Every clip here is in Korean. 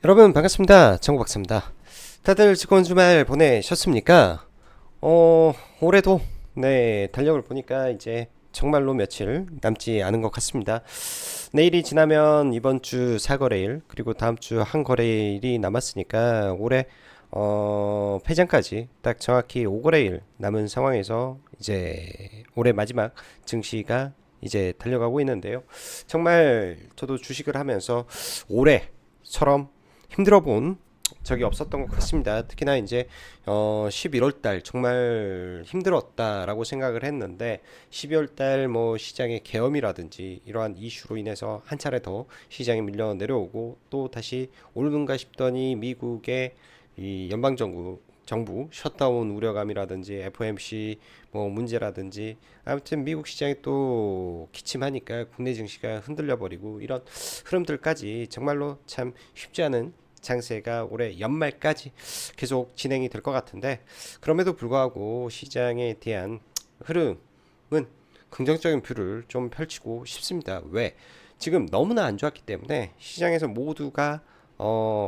여러분 반갑습니다. 정국박사입니다. 다들 즐거운 주말 보내셨습니까? 올해도 달력을 보니까 이제 정말로 며칠 남지 않은 것 같습니다. 내일이 지나면 이번 주 4거래일 그리고 다음 주 한 거래일이 남았으니까 올해 폐장까지 딱 정확히 5거래일 남은 상황에서 이제 올해 마지막 증시가 이제 달려가고 있는데요. 정말 저도 주식을 하면서 올해처럼 힘들어 본 적이 없었던 것 같습니다. 특히나 이제 11월 달 정말 힘들었다라고 생각을 했는데 12월 달 뭐 시장의 계엄이라든지 이러한 이슈로 인해서 한 차례 더 시장이 밀려 내려오고 또 다시 오르는가 싶더니 미국의 이 정부 셧다운 우려감이라든지 FOMC 뭐 문제라든지 아무튼 미국 시장이 또 기침하니까 국내 증시가 흔들려 버리고 이런 흐름들까지 정말로 참 쉽지 않은 장세가 올해 연말까지 계속 진행이 될 것 같은데 그럼에도 불구하고 시장에 대한 흐름은 긍정적인 뷰를 좀 펼치고 싶습니다. 왜? 지금 너무나 안 좋았기 때문에 시장에서 모두가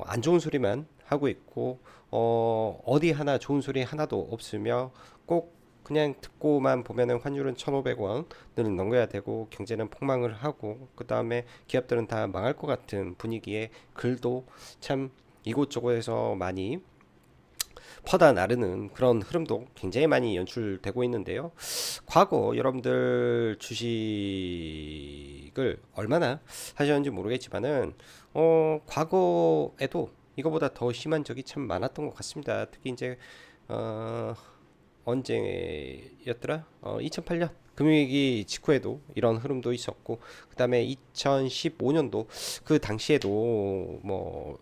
안 좋은 소리만 하고 있고 어디 하나 좋은 소리 하나도 없으며 꼭 그냥 듣고만 보면은 환율은 1,500원을 넘겨야 되고 경제는 폭망을 하고 그 다음에 기업들은 다 망할 것 같은 분위기에 글도 참 이곳저곳에서 많이 퍼다 나르는 그런 흐름도 굉장히 많이 연출되고 있는데요. 과거 여러분들 주식을 얼마나 하셨는지 모르겠지만은 과거에도 이거보다 더 심한 적이 참 많았던 것 같습니다. 특히 이제 어, 언제였더라? 2008년 금융위기 직후에도 이런 흐름도 있었고 그 다음에 2015년도 그 당시에도 뭐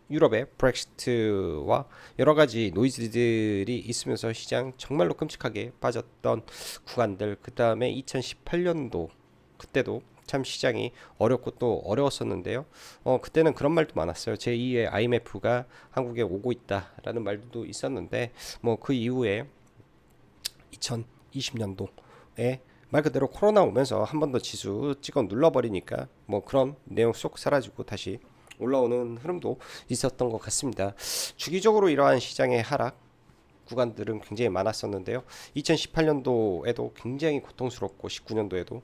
유럽의 브렉시트와 여러 가지 노이즈들이 있으면서 시장 정말로 끔찍하게 빠졌던 구간들 그 다음에 2018년도 그때도 참 시장이 어렵고 또 어려웠었는데요. 그때는 그런 말도 많았어요. 제2의 IMF가 한국에 오고 있다라는 말도 있었는데 뭐 그 이후에 2020년도에 말 그대로 코로나 오면서 한 번 더 지수 찍어 눌러버리니까 뭐 그런 내용 쏙 사라지고 다시 올라오는 흐름도 있었던 것 같습니다. 주기적으로 이러한 시장의 하락 구간들은 굉장히 많았었는데요. 2018년도에도 굉장히 고통스럽고 19년도에도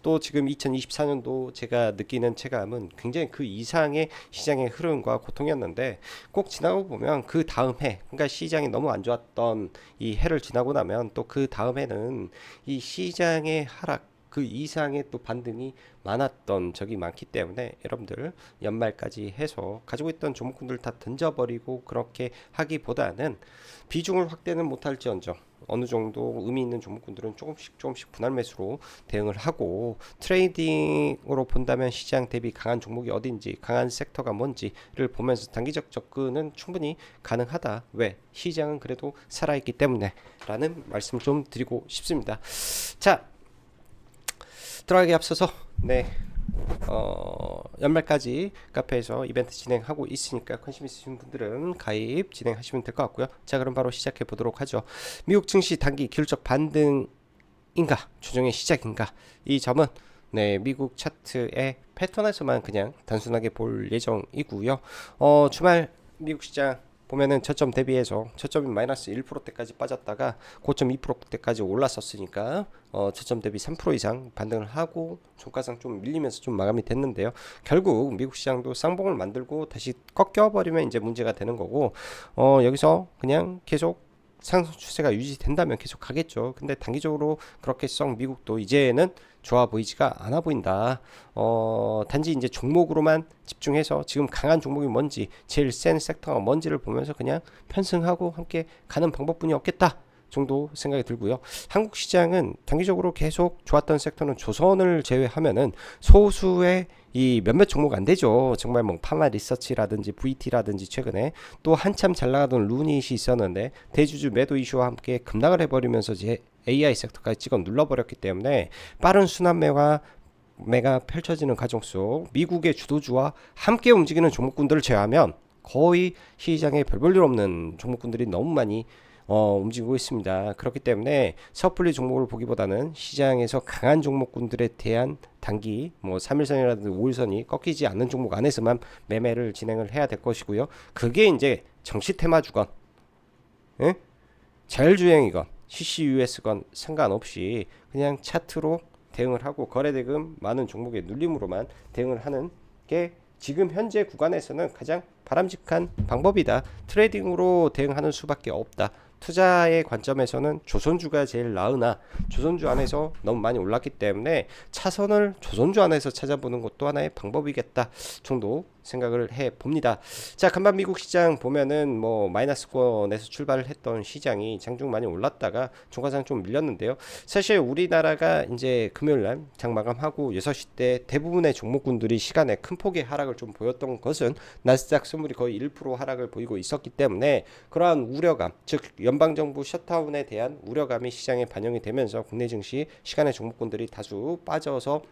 또 지금 2024년도 제가 느끼는 체감은 굉장히 그 이상의 시장의 흐름과 고통이었는데 꼭 지나고 보면 그 다음 해 그러니까 시장이 너무 안 좋았던 이 해를 지나고 나면 또 그 다음 해는 이 시장의 하락 그 이상의 또 반등이 많았던 적이 많기 때문에 여러분들 연말까지 해서 가지고 있던 종목군들 다 던져버리고 그렇게 하기보다는 비중을 확대는 못할지언정 어느 정도 의미 있는 종목군들은 조금씩 분할 매수로 대응을 하고 트레이딩으로 본다면 시장 대비 강한 종목이 어딘지 강한 섹터가 뭔지를 보면서 단기적 접근은 충분히 가능하다. 왜? 시장은 그래도 살아있기 때문에 라는 말씀 좀 드리고 싶습니다. 자, 들어가기 앞서서 연말까지 카페에서 이벤트 진행하고 있으니까 관심 있으신 분들은 가입 진행하시면 될 것 같고요. 자, 그럼 바로 시작해 보도록 하죠. 미국 증시 단기 기술적 반등인가 조정의 시작인가 이 점은 미국 차트의 패턴에서만 그냥 단순하게 볼 예정이고요. 주말 미국 시장 보면은 저점 대비해서 저점이 마이너스 1%대까지 빠졌다가 고점 2%대까지 올랐었으니까 저점 대비 3% 이상 반등을 하고 종가상 좀 밀리면서 좀 마감이 됐는데요. 결국 미국 시장도 쌍봉을 만들고 다시 꺾여버리면 이제 문제가 되는 거고 여기서 그냥 계속 상승 추세가 유지된다면 계속 가겠죠. 근데 단기적으로 그렇게 썩 미국도 이제는 좋아 보이지가 않아 보인다. 단지 이제 종목으로만 집중해서 지금 강한 종목이 뭔지, 제일 센 섹터가 뭔지를 보면서 그냥 편승하고 함께 가는 방법뿐이 없겠다. 정도 생각이 들고요. 한국 시장은 단기적으로 계속 좋았던 섹터는 조선을 제외하면은 소수의 이 몇몇 종목 안 되죠. 정말 뭐 파마 리서치라든지 VT라든지 최근에 또 한참 잘 나가던 루닛이 있었는데 대주주 매도 이슈와 함께 급락을 해버리면서 이제 AI 섹터까지 찍어 눌러버렸기 때문에 빠른 순환매가 펼쳐지는 과정 속 미국의 주도주와 함께 움직이는 종목군들을 제외하면 거의 시장에 별 볼 일 없는 종목군들이 너무 많이 움직이고 있습니다. 그렇기 때문에 섣불리 종목을 보기보다는 시장에서 강한 종목군들에 대한 단기 뭐 3일선이라든지 5일선이 꺾이지 않는 종목 안에서만 매매를 진행을 해야 될 것이고요. 그게 이제 정시 테마주건, 예? 자율주행이건 CCUS건 상관없이 그냥 차트로 대응을 하고 거래대금 많은 종목의 눌림으로만 대응을 하는 게 지금 현재 구간에서는 가장 바람직한 방법이다. 트레이딩으로 대응하는 수밖에 없다. 투자의 관점에서는 조선주가 제일 나으나 조선주 안에서 너무 많이 올랐기 때문에 차선을 조선주 안에서 찾아보는 것도 하나의 방법이겠다 정도 생각을 해 봅니다. 자, 간밤 미국 시장 보면은 뭐 마이너스권에서 출발을 했던 시장이 장중 많이 올랐다가 중간상 좀 밀렸는데요. 사실 우리나라가 이제 금요일 날 장 마감하고 6시 때 대부분의 종목군들이 시간에 큰 폭의 하락을 좀 보였던 것은 나스닥 스물이 거의 1% 하락을 보이고 있었기 때문에 그러한 우려감, 즉 연방정부 셧다운에 대한 우려감이 시장에 반영이 되면서 국내 증시 시간의 종목군들이 다수 빠져서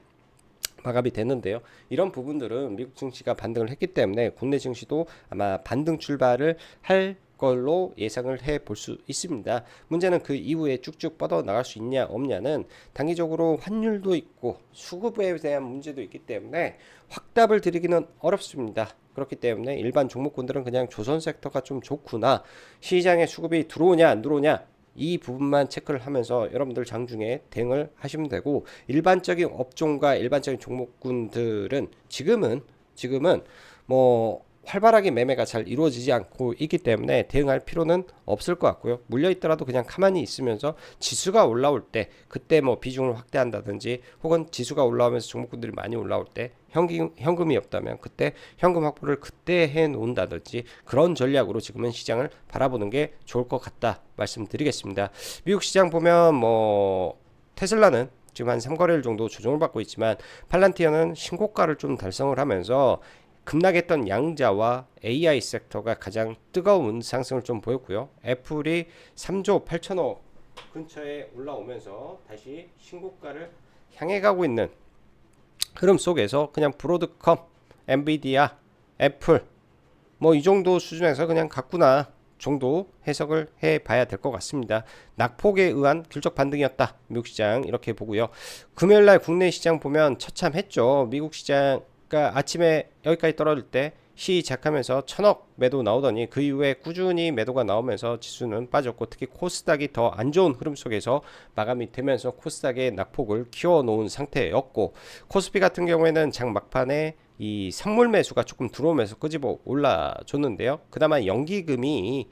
마감이 됐는데요. 이런 부분들은 미국 증시가 반등을 했기 때문에 국내 증시도 아마 반등 출발을 할 걸로 예상을 해 볼 수 있습니다. 문제는 그 이후에 쭉쭉 뻗어 나갈 수 있냐 없냐는 단기적으로 환율도 있고 수급에 대한 문제도 있기 때문에 확답을 드리기는 어렵습니다. 그렇기 때문에 일반 종목군들은 그냥 조선 섹터가 좀 좋구나, 시장에 수급이 들어오냐 안 들어오냐 이 부분만 체크를 하면서 여러분들 장중에 대응을 하시면 되고, 일반적인 업종과 일반적인 종목군들은 지금은 뭐 활발하게 매매가 잘 이루어지지 않고 있기 때문에 대응할 필요는 없을 것 같고요. 물려 있더라도 그냥 가만히 있으면서 지수가 올라올 때 그때 뭐 비중을 확대한다든지, 혹은 지수가 올라오면서 종목군들이 많이 올라올 때 현금이 없다면 그때 현금 확보를 그때 해 놓는다든지, 그런 전략으로 지금은 시장을 바라보는 게 좋을 것 같다 말씀드리겠습니다. 미국 시장 보면 뭐 테슬라는 지금 한 3거래일 정도 조정을 받고 있지만 팔란티어는 신고가를 좀 달성을 하면서 급락했던 양자와 AI 섹터가 가장 뜨거운 상승을 좀 보였고요. 애플이 3조 8천억 근처에 올라오면서 다시 신고가를 향해 가고 있는 흐름 속에서 그냥 브로드컴, 엔비디아, 애플 뭐 이 정도 수준에서 그냥 갔구나 정도 해석을 해봐야 될 것 같습니다. 낙폭에 의한 균적 반등이었다 미국 시장, 이렇게 보고요. 금요일날 국내 시장 보면 처참했죠. 미국 시장 아침에 여기까지 떨어질 때 시작하면서 1000억 매도 나오더니 그 이후에 꾸준히 매도가 나오면서 지수는 빠졌고, 특히 코스닥이 더 안 좋은 흐름 속에서 마감이 되면서 코스닥의 낙폭을 키워놓은 상태였고, 코스피 같은 경우에는 장 막판에 이 선물 매수가 조금 들어오면서 끄집어 올라줬는데요. 그나마 연기금이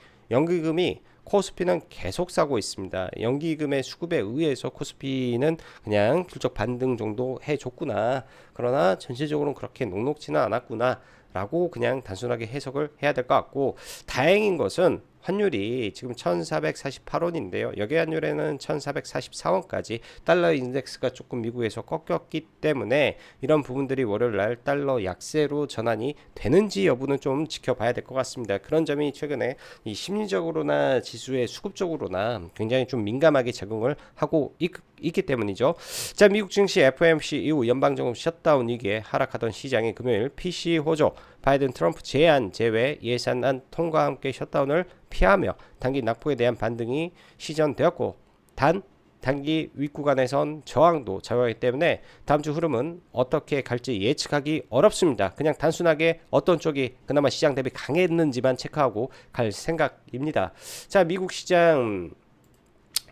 코스피는 계속 사고 있습니다. 연기금의 수급에 의해서 코스피는 그냥 균적 반등 정도 해줬구나, 그러나 전체적으로는 그렇게 녹록지는 않았구나 라고 그냥 단순하게 해석을 해야 될 것 같고, 다행인 것은 환율이 지금 1448원인데요. 여기 환율에는 1444원까지 달러 인덱스가 조금 미국에서 꺾였기 때문에 이런 부분들이 월요일날 달러 약세로 전환이 되는지 여부는 좀 지켜봐야 될 것 같습니다. 그런 점이 최근에 이 심리적으로나 지수의 수급적으로나 굉장히 좀 민감하게 적응을 하고 있기 때문이죠. 자, 미국 증시 FOMC 이후 연방정부 셧다운 이기에 하락하던 시장이 금요일 PC 호조, 바이든 트럼프 제안 제외 예산안 통과와 함께 셧다운을 피하며 단기 낙폭에 대한 반등이 시전되었고, 단기 윗구간에선 저항도 작용하기 때문에 다음 주 흐름은 어떻게 갈지 예측하기 어렵습니다. 그냥 단순하게 어떤 쪽이 그나마 시장 대비 강했는지만 체크하고 갈 생각입니다. 자, 미국 시장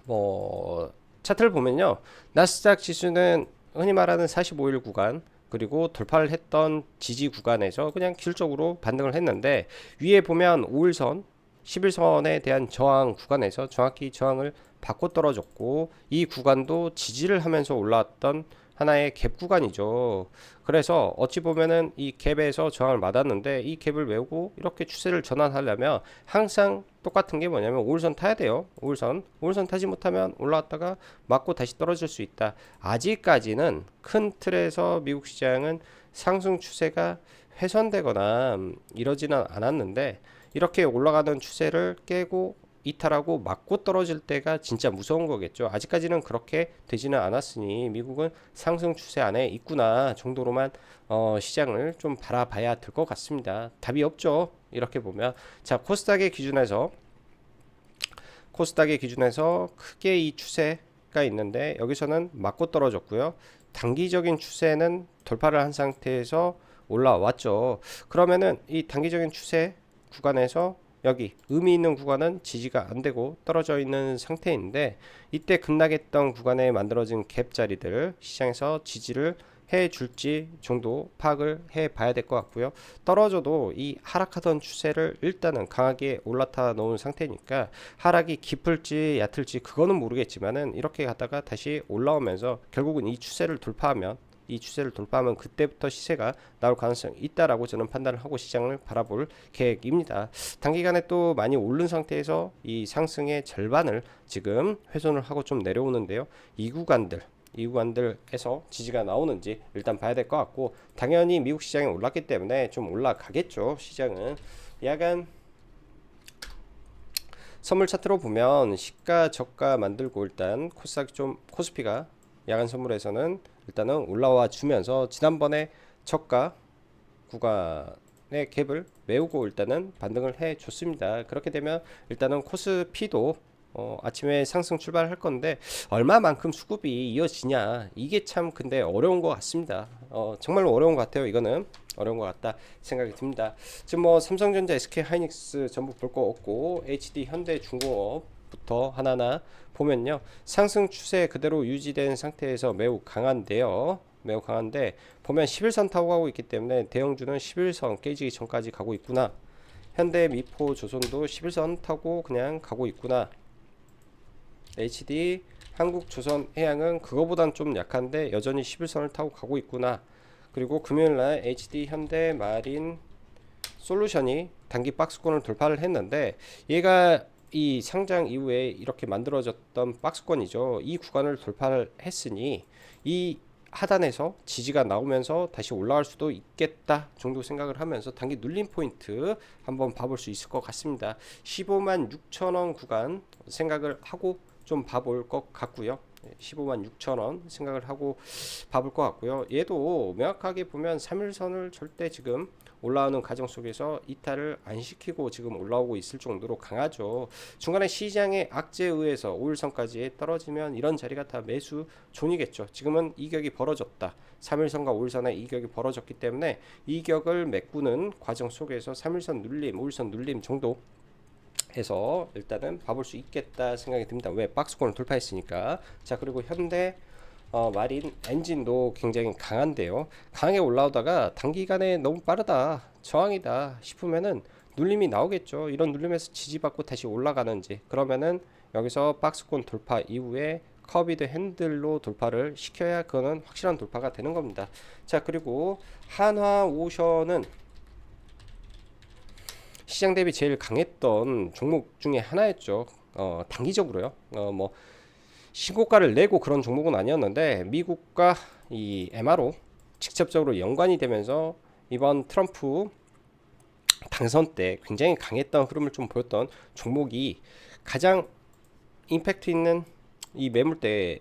뭐 차트를 보면요, 나스닥 지수는 흔히 말하는 45일 구간 그리고 돌파를 했던 지지 구간에서 그냥 기술적으로 반등을 했는데, 위에 보면 5일선 11선에 대한 저항 구간에서 정확히 저항을 받고 떨어졌고, 이 구간도 지지를 하면서 올라왔던 하나의 갭 구간이죠. 그래서 어찌 보면은 이 갭에서 저항을 맞았는데, 이 갭을 외우고 이렇게 추세를 전환하려면 항상 똑같은 게 뭐냐면 5일선 타야 돼요. 5일선 타지 못하면 올라왔다가 맞고 다시 떨어질 수 있다. 아직까지는 큰 틀에서 미국 시장은 상승 추세가 훼손되거나 이러지는 않았는데, 이렇게 올라가던 추세를 깨고 이탈하고 맞고 떨어질 때가 진짜 무서운 거겠죠. 아직까지는 그렇게 되지는 않았으니 미국은 상승 추세 안에 있구나 정도로만 시장을 좀 바라봐야 될 것 같습니다. 답이 없죠. 이렇게 보면. 자, 코스닥의 기준에서 코스닥의 기준에서 크게 이 추세가 있는데 여기서는 맞고 떨어졌고요. 단기적인 추세는 돌파를 한 상태에서 올라왔죠. 그러면은 이 단기적인 추세 구간에서 여기 의미 있는 구간은 지지가 안 되고 떨어져 있는 상태인데, 이때 급락했던 구간에 만들어진 갭 자리들 시장에서 지지를 해 줄지 정도 파악을 해 봐야 될 것 같고요. 떨어져도 이 하락하던 추세를 일단은 강하게 올라타 놓은 상태니까 하락이 깊을지 얕을지 그거는 모르겠지만은 이렇게 갔다가 다시 올라오면서 결국은 이 추세를 돌파하면 그때부터 시세가 나올 가능성이 있다라고 저는 판단을 하고 시장을 바라볼 계획입니다. 단기간에 또 많이 오른 상태에서 이 상승의 절반을 지금 훼손을 하고 좀 내려오는데요. 이 구간들에서 지지가 나오는지 일단 봐야 될 것 같고, 당연히 미국 시장이 올랐기 때문에 좀 올라가겠죠. 시장은 약간 선물 차트로 보면 시가 저가 만들고 일단 코스피가 야간 선물에서는 일단은 올라와 주면서 지난번에 저가 구간의 갭을 메우고 일단은 반등을 해 줬습니다. 그렇게 되면 일단은 코스피도 아침에 상승 출발할 건데 얼마만큼 수급이 이어지냐, 이게 참 근데 어려운 것 같습니다. 정말로 어려운 것 같아요. 이거는 어려운 것 같다 생각이 듭니다. 지금 뭐 삼성전자, SK 하이닉스 전부 볼 거 없고 HD 현대중공업부터 하나하나 보면요, 상승 추세 그대로 유지된 상태에서 매우 강한데요. 매우 강한데 보면 11선 타고 가고 있기 때문에 대형주는 11선 깨지기 전까지 가고 있구나. 현대, 미포, 조선도 11선 타고 그냥 가고 있구나. HD, 한국조선해양은 그거보단 좀 약한데 여전히 11선을 타고 가고 있구나. 그리고 금요일날 HD, 현대, 마린, 솔루션이 단기 박스권을 돌파를 했는데, 얘가 이 상장 이후에 이렇게 만들어졌던 박스권이죠. 이 구간을 돌파를 했으니 이 하단에서 지지가 나오면서 다시 올라갈 수도 있겠다 정도 생각을 하면서 단기 눌림 포인트 한번 봐볼 수 있을 것 같습니다. 15만 6천원 구간 생각을 하고 좀 봐볼 것 같고요. 15만 6천원 생각을 하고 봐볼 것 같고요. 얘도 명확하게 보면 3일선을 절대 지금 올라오는 과정 속에서 이탈을 안 시키고 지금 올라오고 있을 정도로 강하죠. 중간에 시장의 악재에 의해서 5일선까지 떨어지면 이런 자리가 다 매수 존이겠죠. 지금은 이격이 벌어졌다. 3일선과 5일선의 이격이 벌어졌기 때문에 이격을 메꾸는 과정 속에서 3일선 눌림, 5일선 눌림 정도 해서 일단은 봐볼 수 있겠다 생각이 듭니다. 왜? 박스권을 돌파했으니까. 자, 그리고 현대 마린 엔진도 굉장히 강한데요. 강하게 올라오다가 단기간에 너무 빠르다, 저항이다 싶으면은 눌림이 나오겠죠. 이런 눌림에서 지지받고 다시 올라가는지, 그러면은 여기서 박스권 돌파 이후에 커비드 핸들로 돌파를 시켜야 그거는 확실한 돌파가 되는 겁니다. 자, 그리고 한화오션은 시장 대비 제일 강했던 종목 중에 하나였죠. 단기적으로요. 뭐 신고가를 내고 그런 종목은 아니었는데 미국과 이 MRO 직접적으로 연관이 되면서 이번 트럼프 당선 때 굉장히 강했던 흐름을 좀 보였던 종목이 가장 임팩트 있는 이 매물대에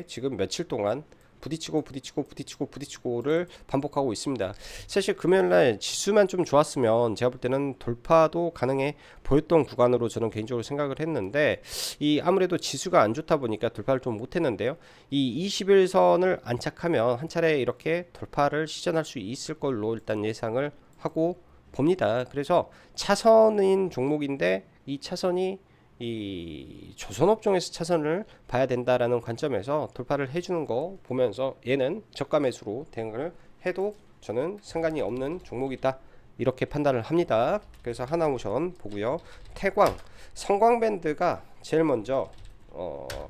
지금 며칠 동안 부딪히고를 반복하고 있습니다. 사실 금요일날 지수만 좀 좋았으면 제가 볼 때는 돌파도 가능해 보였던 구간으로 저는 개인적으로 생각을 했는데, 이 아무래도 지수가 안 좋다 보니까 돌파를 좀 못했는데요. 이 21선을 안착하면 한 차례 이렇게 돌파를 시전할 수 있을 걸로 일단 예상을 하고 봅니다. 그래서 차선인 종목인데 이 차선이 이 조선업종에서 차선을 봐야 된다라는 관점에서 돌파를 해주는 거 보면서 얘는 저가 매수로 대응을 해도 저는 상관이 없는 종목이다 이렇게 판단을 합니다. 그래서 하나모션 보고요. 태광, 성광밴드가 제일 먼저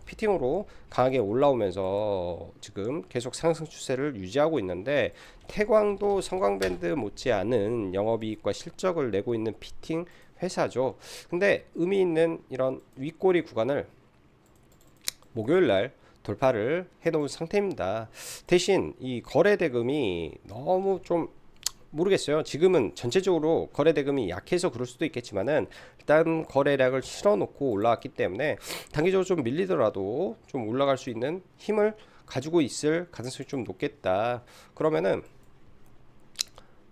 피팅으로 강하게 올라오면서 지금 계속 상승 추세를 유지하고 있는데, 태광도 성광밴드 못지않은 영업이익과 실적을 내고 있는 피팅 회사죠. 근데 의미 있는 이런 윗꼬리 구간을 목요일날 돌파를 해놓은 상태입니다. 대신 이 거래 대금이 너무 좀 모르겠어요. 지금은 전체적으로 거래 대금이 약해서 그럴 수도 있겠지만은 일단 거래량을 실어놓고 올라왔기 때문에 단기적으로 좀 밀리더라도 좀 올라갈 수 있는 힘을 가지고 있을 가능성이 좀 높겠다. 그러면은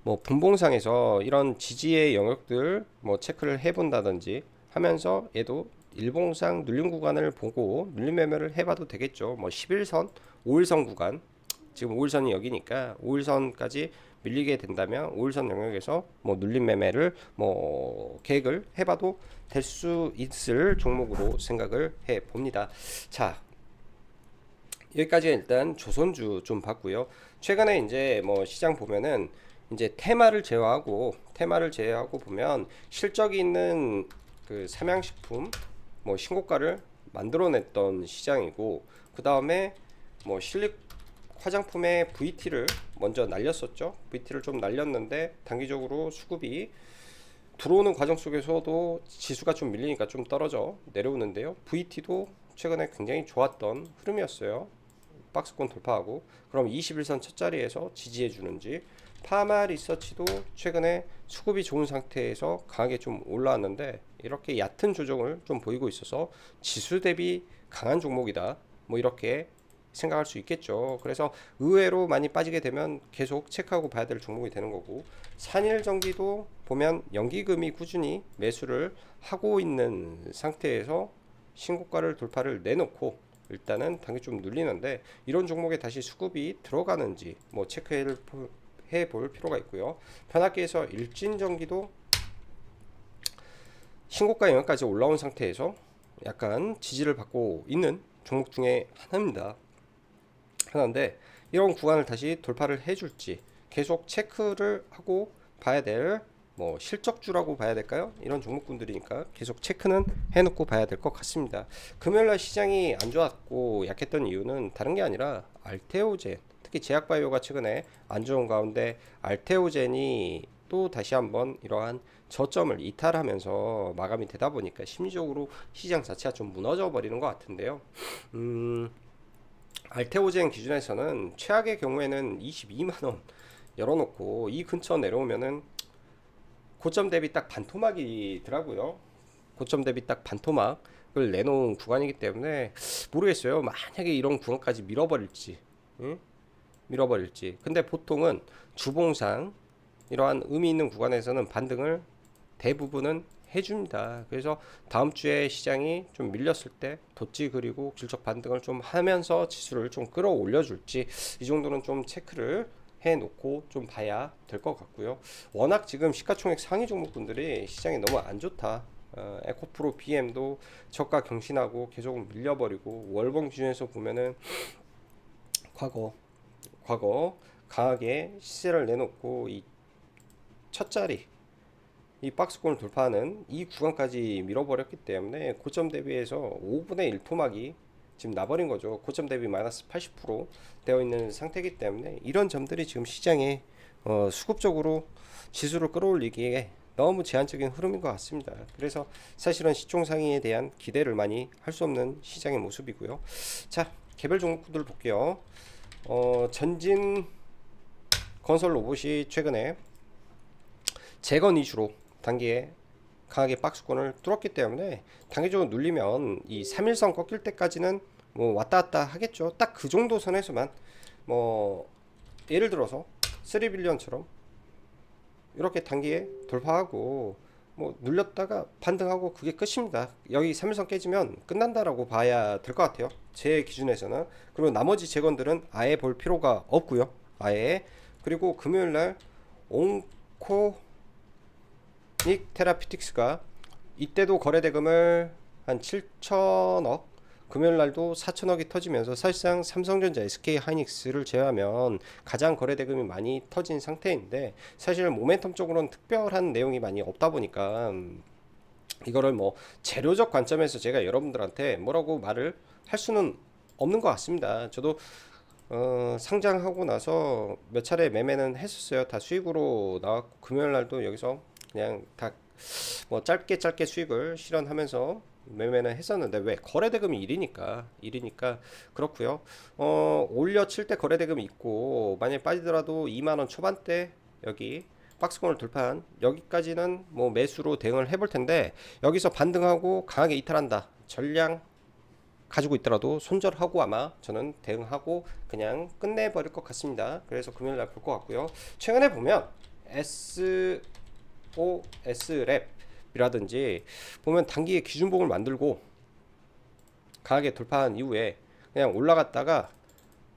뭐 분봉상에서 이런 지지의 영역들 뭐 체크를 해본다든지 하면서 얘도 일봉상 눌림 구간을 보고 눌림 매매를 해봐도 되겠죠. 뭐 11선, 5일선 구간, 지금 5일선이 여기니까 5일선까지 밀리게 된다면 5일선 영역에서 뭐 눌림 매매를 뭐 계획을 해봐도 될 수 있을 종목으로 생각을 해 봅니다. 자, 여기까지 일단 조선주 좀 봤고요. 최근에 이제 뭐 시장 보면은 이제 테마를 제외하고 보면 실적이 있는 그 삼양식품 뭐 신고가를 만들어냈던 시장이고, 그 다음에 뭐 실릭 화장품의 VT를 먼저 날렸었죠. VT를 좀 날렸는데 단기적으로 수급이 들어오는 과정 속에서도 지수가 좀 밀리니까 좀 떨어져 내려오는데요. VT도 최근에 굉장히 좋았던 흐름이었어요. 박스권 돌파하고, 그럼 21선 첫 자리에서 지지해 주는지. 파마 리서치도 최근에 수급이 좋은 상태에서 강하게 좀 올라왔는데 이렇게 얕은 조정을 좀 보이고 있어서 지수 대비 강한 종목이다, 뭐 이렇게 생각할 수 있겠죠. 그래서 의외로 많이 빠지게 되면 계속 체크하고 봐야 될 종목이 되는 거고, 산일전기도 보면 연기금이 꾸준히 매수를 하고 있는 상태에서 신고가를 돌파를 내놓고 일단은 단기 좀 눌리는데, 이런 종목에 다시 수급이 들어가는지 뭐 체크해 볼 필요가 있고요. 편하게에서 일진전기도 신고가 영역까지 올라온 상태에서 약간 지지를 받고 있는 종목 중에 하나인데 이런 구간을 다시 돌파를 해줄지 계속 체크를 하고 봐야 될 뭐 실적주라고 봐야 될까요? 이런 종목군들이니까 계속 체크는 해놓고 봐야 될 것 같습니다. 금요일날 시장이 안 좋았고 약했던 이유는 다른 게 아니라 알테오젠, 특히 제약바이오가 최근에 안 좋은 가운데 알테오젠이 또 다시 한번 이러한 저점을 이탈하면서 마감이 되다 보니까 심리적으로 시장 자체가 좀 무너져 버리는 것 같은데요. 알테오젠 기준에서는 최악의 경우에는 22만원 열어놓고 이 근처 내려오면은 고점 대비 딱 반토막이더라고요. 고점 대비 딱 반토막을 내놓은 구간이기 때문에 모르겠어요. 만약에 이런 구간까지 밀어버릴지, 응? 밀어버릴지. 근데 보통은 주봉상 이러한 의미 있는 구간에서는 반등을 대부분은 해줍니다. 그래서 다음 주에 시장이 좀 밀렸을 때 덧지 그리고 질적 반등을 좀 하면서 지수를 좀 끌어올려 줄지, 이 정도는 좀 체크를 해놓고 좀 봐야 될 것 같고요. 워낙 지금 시가총액 상위 종목군들이 시장이 너무 안 좋다. 에코프로 BM도 저가 경신하고 계속 밀려버리고, 월봉 기준에서 보면은 과거 강하게 시세를 내놓고 이 첫 자리 이 박스권을 돌파하는 이 구간까지 밀어버렸기 때문에 고점 대비해서 5분의 1 토막이 지금 나버린 거죠. 고점 대비 마이너스 80% 되어 있는 상태이기 때문에 이런 점들이 지금 시장에 수급적으로 지수를 끌어올리기에 너무 제한적인 흐름인 것 같습니다. 그래서 사실은 시총 상위에 대한 기대를 많이 할 수 없는 시장의 모습이고요. 자, 개별 종목들 볼게요. 전진 건설 로봇이 최근에 재건 이슈로 단기에 강하게 박스권을 뚫었기 때문에 단기적으로 눌리면 이 3일선 꺾일 때까지는 뭐 왔다 갔다 하겠죠. 딱 그 정도 선에서만 뭐 예를 들어서 3빌리언처럼 이렇게 단기에 돌파하고 뭐 눌렸다가 반등하고 그게 끝입니다. 여기 3일선 깨지면 끝난다라고 봐야 될 것 같아요. 제 기준에서는. 그리고 나머지 재건들은 아예 볼 필요가 없고요. 아예. 그리고 금요일날 온코 닉 테라피틱스가 이때도 거래대금을 한 7천억, 금요일날도 4천억이 터지면서 사실상 삼성전자, SK하이닉스를 제외하면 가장 거래대금이 많이 터진 상태인데, 사실 모멘텀적으로는 특별한 내용이 많이 없다 보니까 이거를 뭐 재료적 관점에서 제가 여러분들한테 뭐라고 말을 할 수는 없는 것 같습니다. 저도 상장하고 나서 몇 차례 매매는 했었어요. 다 수익으로 나왔고, 금요일날도 여기서 그냥 다 뭐 짧게 수익을 실현하면서 매매는 했었는데, 왜 거래대금이 1이니까 그렇고요. 올려칠 때 거래대금이 있고 만약에 빠지더라도 2만원 초반대 여기 박스권을 돌파한 여기까지는 뭐 매수로 대응을 해볼 텐데, 여기서 반등하고 강하게 이탈한다, 전량 가지고 있더라도 손절하고 아마 저는 대응하고 그냥 끝내버릴 것 같습니다. 그래서 금요일날 볼 것 같고요. 최근에 보면 SOS랩이라든지 보면 단기에 기준봉을 만들고 강하게 돌파한 이후에 그냥 올라갔다가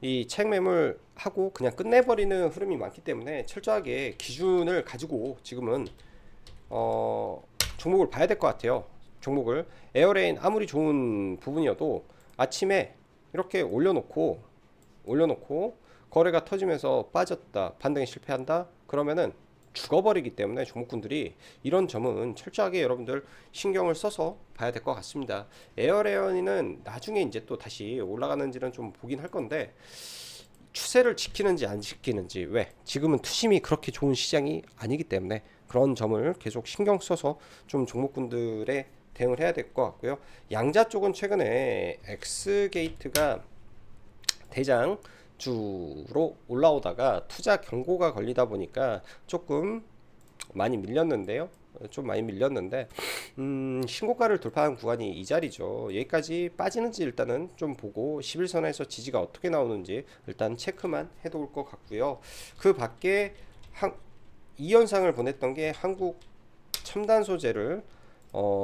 이 차익 매물 하고 그냥 끝내버리는 흐름이 많기 때문에 철저하게 기준을 가지고 지금은 종목을 봐야 될 것 같아요. 종목을 에어레인 아무리 좋은 부분이어도 아침에 이렇게 올려놓고 거래가 터지면서 빠졌다, 반등에 실패한다, 그러면은 죽어버리기 때문에 종목군들이 이런 점은 철저하게 여러분들 신경을 써서 봐야 될 것 같습니다. 에어레인은 나중에 이제 또 다시 올라가는지는 좀 보긴 할 건데 추세를 지키는지 안 지키는지, 왜 지금은 투심이 그렇게 좋은 시장이 아니기 때문에 그런 점을 계속 신경 써서 좀 종목군들의 대응을 해야 될 것 같고요. 양자 쪽은 최근에 엑스게이트가 대장주로 올라오다가 투자 경고가 걸리다 보니까 조금 많이 밀렸는데요. 좀 많이 밀렸는데 신고가를 돌파한 구간이 이 자리죠. 여기까지 빠지는지 일단은 좀 보고 11선에서 지지가 어떻게 나오는지 일단 체크만 해도 올 것 같고요. 그 밖에 이 현상을 보냈던 게 한국 첨단 소재를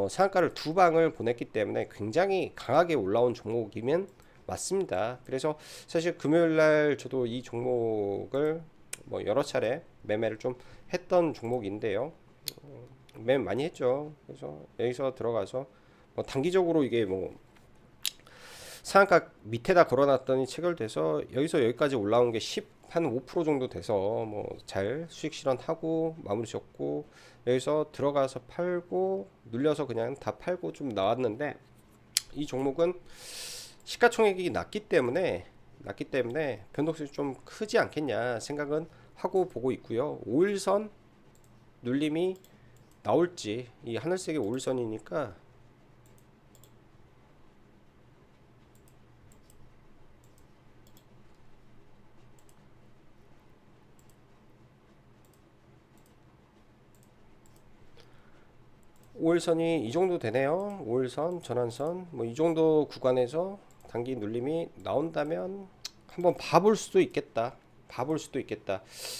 상한가를 두 방을 보냈기 때문에 굉장히 강하게 올라온 종목이면 맞습니다. 그래서 사실 금요일날 저도 이 종목을 뭐 여러 차례 매매를 좀 했던 종목인데요. 매매 많이 했죠. 그래서 여기서 들어가서 뭐 단기적으로 이게 뭐 상한가 밑에다 걸어놨더니 체결돼서 여기서 여기까지 올라온 게 10, 한 5% 정도 돼서 뭐 잘 수익 실현하고 마무리 지었고, 여기서 들어가서 팔고 눌려서 그냥 다 팔고 좀 나왔는데, 이 종목은 시가총액이 낮기 때문에 변동성이 좀 크지 않겠냐 생각은 하고 보고 있고요. 5일선 눌림이 나올지, 이 하늘색의 5일선이니까 오일선이 이 정도 되네요. 5일선 전환선 뭐 이 정도 구간에서 단기 눌림이 나온다면 한번 봐볼 수도 있겠다.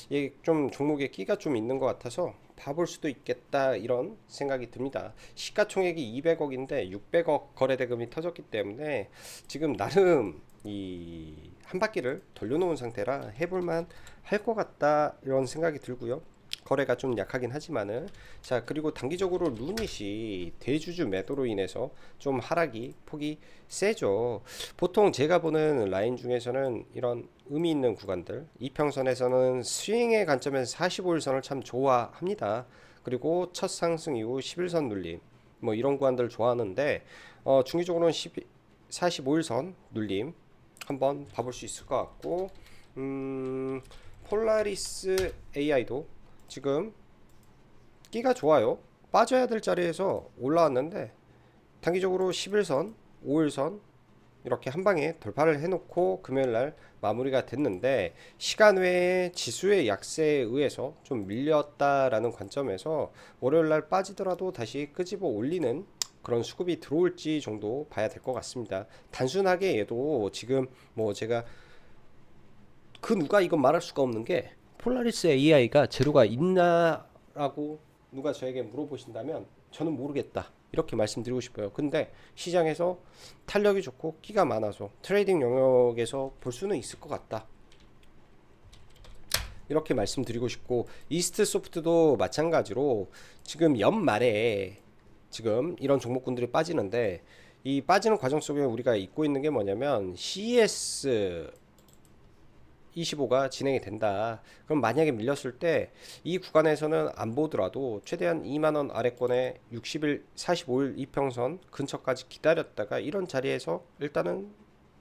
이게 좀 종목에 끼가 좀 있는 것 같아서 봐볼 수도 있겠다, 이런 생각이 듭니다. 시가총액이 200억인데 600억 거래대금이 터졌기 때문에 지금 나름 이 한 바퀴를 돌려놓은 상태라 해볼만 할 것 같다, 이런 생각이 들고요. 거래가 좀 약하긴 하지만은, 자, 그리고 단기적으로 루닛이 대주주 매도로 인해서 좀 하락이 폭이 세죠. 보통 제가 보는 라인 중에서는 이런 의미 있는 구간들, 이평선에서는 스윙의 관점에서 45일선을 참 좋아합니다. 그리고 첫 상승 이후 11선 눌림 뭐 이런 구간들 좋아하는데, 중기적으로는 45일선 눌림 한번 봐볼 수 있을 것 같고, 폴라리스 AI도 지금 끼가 좋아요. 빠져야 될 자리에서 올라왔는데 단기적으로 11선, 5일선 이렇게 한 방에 돌파를 해놓고 금요일날 마무리가 됐는데, 시간 외에 지수의 약세에 의해서 좀 밀렸다라는 관점에서 월요일날 빠지더라도 다시 끄집어 올리는 그런 수급이 들어올지 정도 봐야 될 것 같습니다. 단순하게 얘도 지금 뭐 제가 그 누가 이건 말할 수가 없는 게, 폴라리스 AI가 재료가 있나라고 누가 저에게 물어보신다면 저는 모르겠다, 이렇게 말씀드리고 싶어요. 근데 시장에서 탄력이 좋고 끼가 많아서 트레이딩 영역에서 볼 수는 있을 것 같다, 이렇게 말씀드리고 싶고, 이스트 소프트도 마찬가지로 지금 연말에 지금 이런 종목군들이 빠지는데, 이 빠지는 과정 속에 우리가 잊고 있는 게 뭐냐면 CES 25가 진행이 된다. 그럼 만약에 밀렸을 때 이 구간에서는 안 보더라도 최대한 2만원 아래권에 60일, 45일 이평선 근처까지 기다렸다가 이런 자리에서 일단은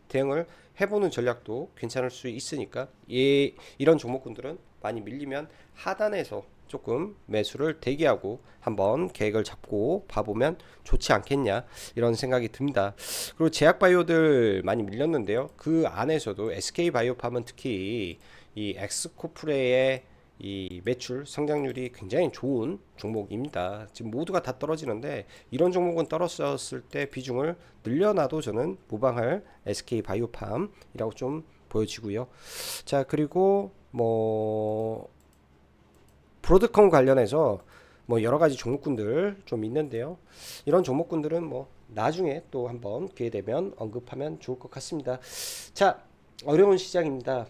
대응을 해보는 전략도 괜찮을 수 있으니까, 이런 종목군들은 많이 밀리면 하단에서 조금 매수를 대기하고 한번 계획을 잡고 봐보면 좋지 않겠냐, 이런 생각이 듭니다. 그리고 제약바이오들 많이 밀렸는데요. 그 안에서도 SK바이오팜은 특히 이 엑스코프레의 이 매출 성장률이 굉장히 좋은 종목입니다. 지금 모두가 다 떨어지는데 이런 종목은 떨어졌을 때 비중을 늘려놔도 저는 무방할 SK바이오팜이라고 좀 보여지고요. 자, 그리고 뭐 브로드컴 관련해서 뭐 여러 가지 종목군들 좀 있는데요. 이런 종목군들은 뭐 나중에 또 한번 기회 되면 언급하면 좋을 것 같습니다. 자, 어려운 시장입니다.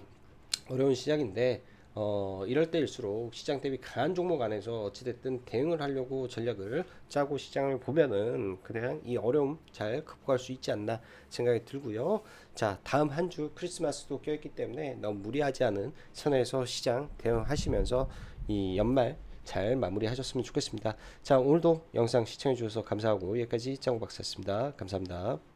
어려운 시장인데 이럴 때일수록 시장 대비 강한 종목 안에서 어찌됐든 대응을 하려고 전략을 짜고 시장을 보면은 그냥 이 어려움 잘 극복할 수 있지 않나 생각이 들고요. 자, 다음 한 주 크리스마스도 껴있기 때문에 너무 무리하지 않은 선에서 시장 대응하시면서 이 연말 잘 마무리하셨으면 좋겠습니다. 자, 오늘도 영상 시청해 주셔서 감사하고 여기까지 짱박사였습니다. 감사합니다.